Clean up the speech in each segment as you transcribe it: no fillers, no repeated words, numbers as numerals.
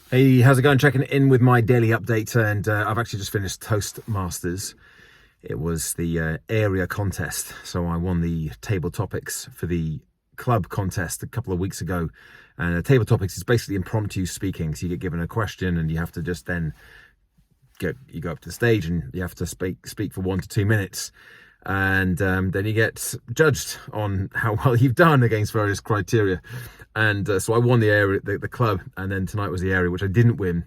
Hey, how's it going? Checking in with my daily update, and I've actually just finished Toastmasters. It was the area contest, so I won the table topics for the club contest a couple of weeks ago. And table topics is basically impromptu speaking, so you get given a question, and you have to just then you go up to the stage, and you have to speak for 1 to 2 minutes, and then you get judged on how well you've done against various criteria. And so I won the area, the club, and then tonight was the area, which I didn't win.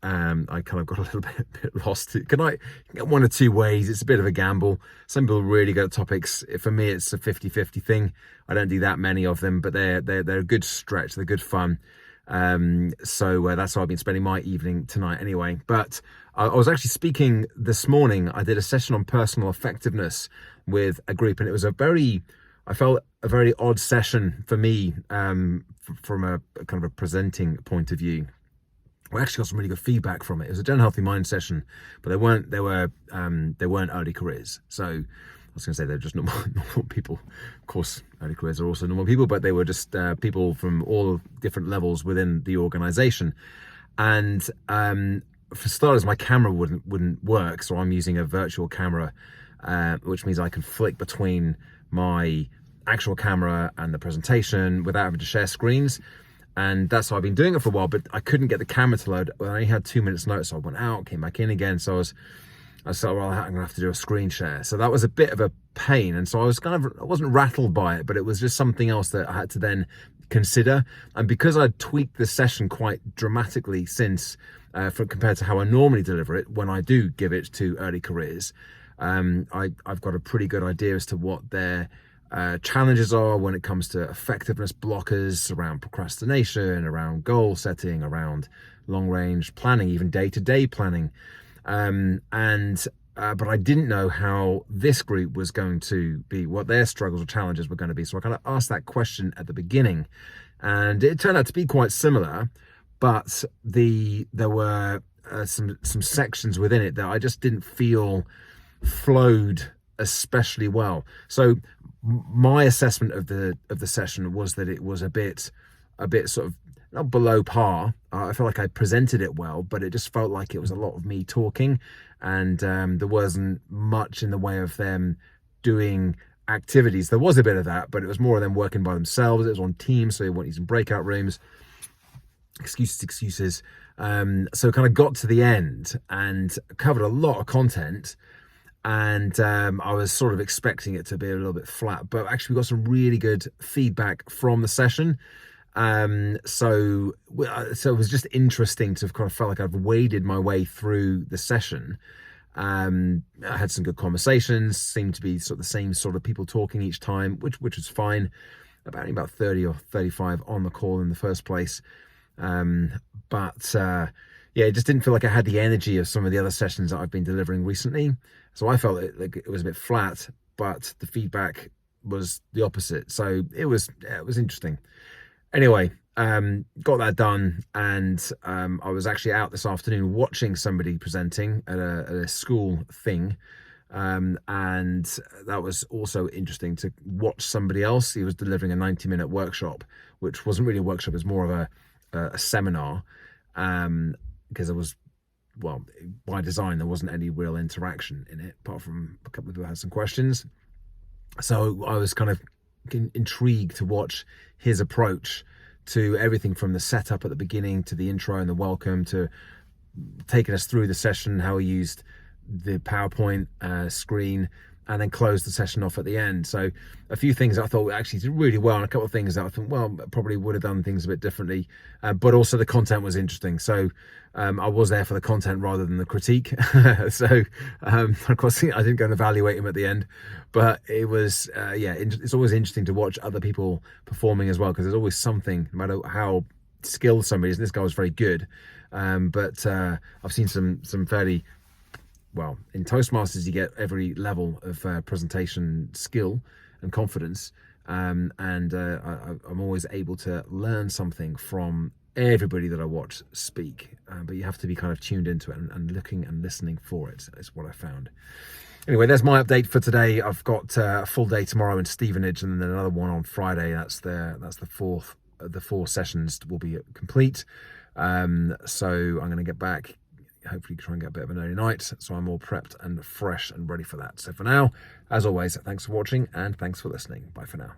I kind of got a little bit lost. You can get one or two ways. It's a bit of a gamble. Some people really go to topics. For me, it's a 50-50 thing. I don't do that many of them, but they're a good stretch. They're good fun. So that's how I've been spending my evening tonight anyway. But I was actually speaking this morning. I did a session on personal effectiveness with a group, and it was I felt a very odd session for me, from a kind of a presenting point of view. We actually got some really good feedback from it. It was a general healthy mind session, but they weren't early careers. So I was going to say they're just normal people. Of course, early careers are also normal people, but they were just people from all different levels within the organization. And for starters, my camera wouldn't work, so I'm using a virtual camera, which means I can flick between my actual camera and the presentation without having to share screens. And that's how I've been doing it for a while, but I couldn't get the camera to load. I only had 2 minutes notice, so I went out, came back in again. So I thought, well, I'm gonna have to do a screen share. So that was a bit of a pain. And so I wasn't rattled by it, but it was just something else that I had to then consider. And because I tweaked the session quite dramatically since, compared to how I normally deliver it when I do give it to early careers, I've got a pretty good idea as to what their challenges are when it comes to effectiveness blockers around procrastination, around goal setting, around long range planning, even day-to-day planning. But I didn't know how this group was going to be, what their struggles or challenges were going to be. So I kind of asked that question at the beginning, and it turned out to be quite similar, but there were some sections within it that I just didn't feel flowed especially well. So my assessment of the session was that it was a bit sort of not below par. I felt like I presented it well, but it just felt like it was a lot of me talking, and there wasn't much in the way of them doing activities. There was a bit of that, but it was more of them working by themselves. It was on teams, so they weren't using breakout rooms. Excuses. So kind of got to the end and covered a lot of content, and I was sort of expecting it to be a little bit flat, but actually we got some really good feedback from the session. So it was just interesting to kind of felt like I've waded my way through the session. I had some good conversations, seemed to be sort of the same sort of people talking each time, which was fine. About 30 or 35 on the call in the first place. Yeah, it just didn't feel like I had the energy of some of the other sessions that I've been delivering recently. So I felt like it was a bit flat, but the feedback was the opposite. So it was interesting. Anyway, got that done, and I was actually out this afternoon watching somebody presenting at a school thing. And that was also interesting to watch somebody else. He was delivering a 90-minute workshop, which wasn't really a workshop, it was more of a seminar, because there was, well, by design, there wasn't any real interaction in it, apart from a couple of people had some questions. So I was kind of intrigued to watch his approach to everything from the setup at the beginning to the intro and the welcome to taking us through the session, how he used the PowerPoint screen, and then closed the session off at the end. So a few things I thought actually did really well, and a couple of things that I think, well, probably would have done things a bit differently, but also the content was interesting. So I was there for the content rather than the critique. So of course I didn't go and evaluate him at the end, but it was it's always interesting to watch other people performing as well, because there's always something, no matter how skilled somebody is, and this guy was very good, but I've seen some fairly, well, in Toastmasters you get every level of presentation skill and confidence, and I'm always able to learn something from everybody that I watch speak, but you have to be kind of tuned into it and looking and listening for it, is what I found. Anyway, there's my update for today. I've got a full day tomorrow in Stevenage, and then another one on Friday. That's the four sessions will be complete. So I'm going to get back, hopefully try and get a bit of an early night, so I'm all prepped and fresh and ready for that. So for now, as always, thanks for watching and thanks for listening. Bye for now.